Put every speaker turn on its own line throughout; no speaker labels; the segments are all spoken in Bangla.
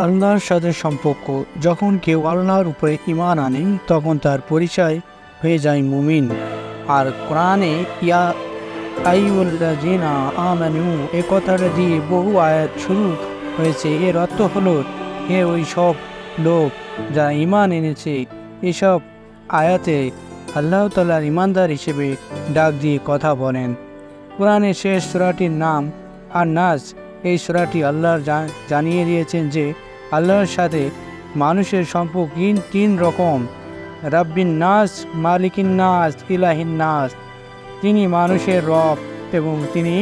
আল্লাহর সাথে সম্পর্ক। যখন কেউ আল্লাহর উপরে ঈমান আনে তখন তার পরিচয় হয়ে যায় মুমিন। আর কোরআনে ইয়া আইয়ুহাল্লাযীনা আমানু এ কথাটা দিয়ে বহু আয়াত শুরু হয়েছে। এর অর্থ হলো হে ওই সব লোক যারা ঈমান এনেছে। এসব আয়াতে আল্লাহ তাআলার ঈমানদার হিসেবে ডাক দিয়ে কথা বলেন। কোরআনের শেষ সূরাটির নাম আন-নাস। এই সূরাটি আল্লাহ জানিয়ে দিয়েছেন যে আল্লাহর সাথে মানুষের সম্পর্ক তিন রকম: রাব্বিন নাস, মালিকিন নাস, ইলাহিন নাস। তিনি মানুষের রব এবং তিনি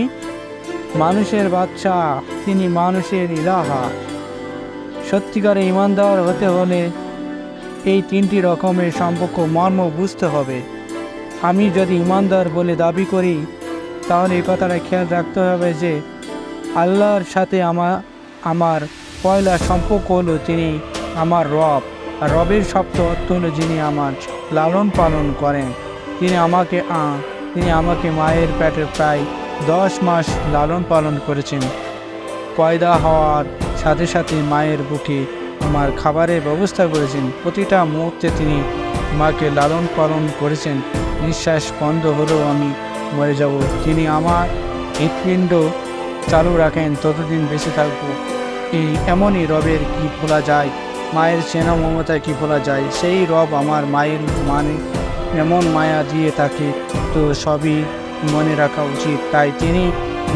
মানুষের বাদশা, তিনি মানুষের ইলাহা। সত্যিকারে ঈমানদার হতে হলে এই তিনটি রকমের সম্পর্ক মর্ম বুঝতে হবে। আমি যদি ঈমানদার বলে দাবি করি তাহলে এই কথাটা খেয়াল রাখতে হবে যে আল্লাহর সাথে আমার পয়লা সম্পর্ক হলো তিনি আমার রব। আর রবের শব্দ অর্থ হলো যিনি আমার লালন পালন করেন। তিনি আমাকে মায়ের পেটে প্রায় 10 মাস লালন পালন করেছেন। পয়দা হওয়ার সাথে সাথে মায়ের বুকে আমার খাবারের ব্যবস্থা করেছেন। প্রতিটা মুহূর্তে তিনি আমাকে লালন পালন করেছেন। নিঃশ্বাস বন্ধ হলেও আমি মরে যাব, তিনি আমার হৃৎপিণ্ড চালু রাখেন, ততদিন বেঁচে থাকবো। এমনই রবের কি ভোলা যায়? মায়ের চেনা মমতায় কি ভোলা যায়? সেই রব আমার মায়ের মানে এমন মায়া দিয়ে তাকে তো সবই মনে রাখা উচিত। তাই তিনি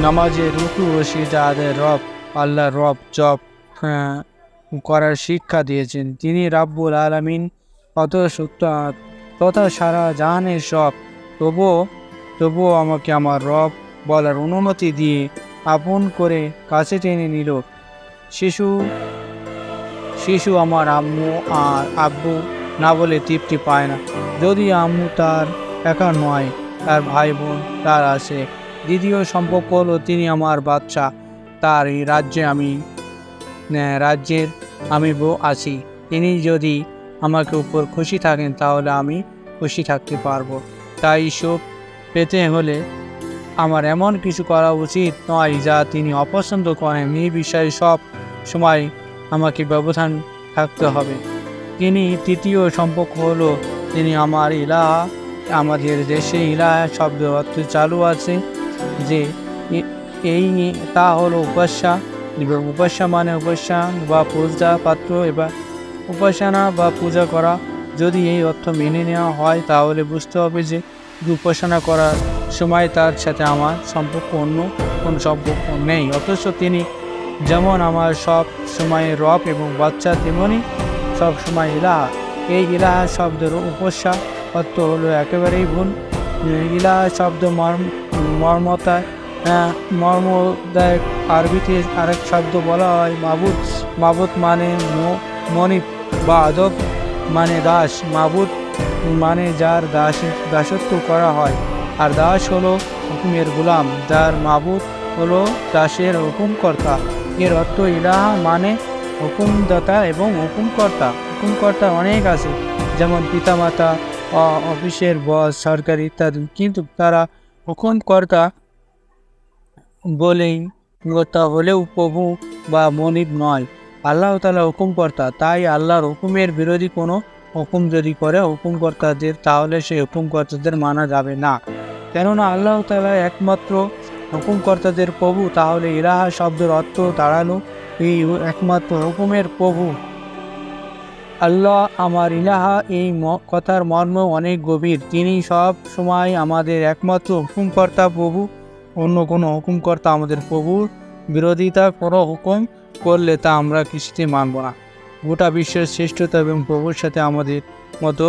নামাজে রুকু ও সিজদা আদায় রব আল্লাহ রব জপ করার শিক্ষা দিয়েছেন। তিনি রাব্বুল আলামিন অত সত্য তথা সারা জাহানের সব। তবুও আমাকে আমার রব বলার অনুমতি দিয়ে আপন করে কাছে টেনে নিল। শিশু আমার আম্মু আর আব্বু না বলে তৃপ্তি পায় না। যদি আম্মু তার একা নয়, তার ভাই বোন তার আছে। দ্বিতীয় সম্পর্ক হলো তিনি আমার বাদশা, তার এই রাজ্যের আমি বউ আছি। তিনি যদি আমাকে উপর খুশি থাকেন তাহলে আমি খুশি থাকতে পারবো। তাই সুখ পেতে হলে আমার এমন কিছু করা উচিত নয় যা তিনি অপছন্দ করেন। এই বিষয়ে সব সময় আমাকে ব্যবধান থাকতে হবে। তৃতীয় সম্পর্ক হলো তিনি আমার ইলাহা। আমাদের দেশে ইলাহা শব্দের অর্থ চালু আছে যে তা হলো উপাস্যা। এবং উপাস্যা মানে উপাস্যা বা পূজা পাত্র এবার উপাসনা বা পূজা করা। যদি এই অর্থ মেনে নেওয়া হয় তাহলে বুঝতে হবে যে উপাসনা করার সময় তার সাথে আমার সম্পর্ক অন্য কোনো সম্পর্ক নেই। অথচ তিনি যেমন আমার সব সময় রব এবং বাচ্চা, তেমনি সব সময় ইলাহা। এই ইলাহা শব্দের উপস্যা অর্থ হলো একেবারেই ভুল। ইলাহা শব্দ মর্মদায়ক। আরবিতে আরেক শব্দ বলা হয় মাবুদ। মাবুদ মানে মনিব বা আদব মানে দাস। মাবুদ মানে যার দাসত্ব করা হয়, আর দাস হলো হুকুমের গোলাম, যার মাবুদ হলো দাসের হুকুমকর্তা। এর অর্থ ইলাহা মানে হুকুমদাতা এবং হুকুমকর্তা। হুকুমকর্তা অনেক আছে, যেমন পিতামাতা, অফিসের বস, সরকার ইত্যাদি, কিন্তু তারা হুকুমকর্তা হলেও প্রভু বা মনিব নয়। আল্লাহ তাআলা হুকুমকর্তা। তাই আল্লাহর হুকুমের বিরোধী কোনো হুকুম যদি করে হুকুমকর্তাদের, তাহলে সেই হুকুমকর্তাদের মানা যাবে না। কেননা আল্লাহ তাআলা একমাত্র হুকুমকর্তাদের প্রভু। তাহলে ইলাহা শব্দের অর্থ দাঁড়ালো এই একমাত্র হুকুমের প্রভু। আল্লাহ আমার ইলাহা, এই কথার মর্ম অনেক গভীর। তিনি সব সময় আমাদের একমাত্র হুকুমকর্তা প্রভু। অন্য কোনো হুকুমকর্তা আমাদের প্রভুর বিরোধিতা কোনো হুকুম করলে তা আমরা কিছুতে মানব না। গোটা বিশ্বের শ্রেষ্ঠতা এবং প্রভুর সাথে আমাদের মতো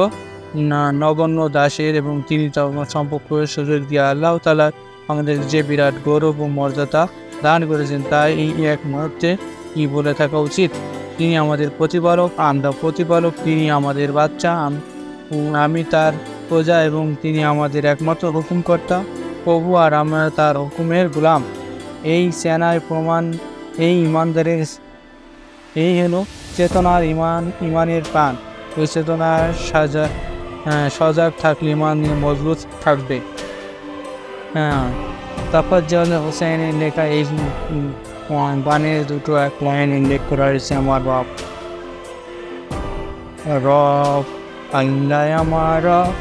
নগণ্য দাসের এবং তিনি সম্পর্কের সুযোগ দিয়ে আল্লাহ তাআলা আমাদের যে বিরাট গৌরব ও মর্যাদা দান করেছেন, তাই এই এক মুহূর্তে কি বলে থাকা উচিত? তিনি আমাদের প্রতিপালক, আমরা প্রতিপালক। তিনি আমাদের বাচ্চা, আমি তার প্রজা, এবং তিনি আমাদের একমাত্র হুকুমকর্তা প্রভু, আর আমরা তার হুকুমের গোলাম। এই সেনায় প্রমাণ এই ইমানদারের এই হলো চেতনার ইমানের প্রাণ। ওই চেতনার সজাগ থাকলে ইমান মজবুত থাকবে। তাফাজ্জল হোসেনের লেখা এই গানের দুটো এক লাইন উল্লেখ করা হয়েছে আমার বাপ। রব আল্লাহ আমার রব,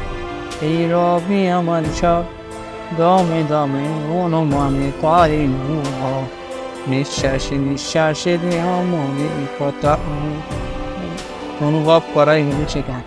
এই রবই আমার সব, দমে দমে অনুমানে করে নিঃশ্বাসে নিঃশ্বাসে মনে কথা অনুভব করাই হলো সেখানে।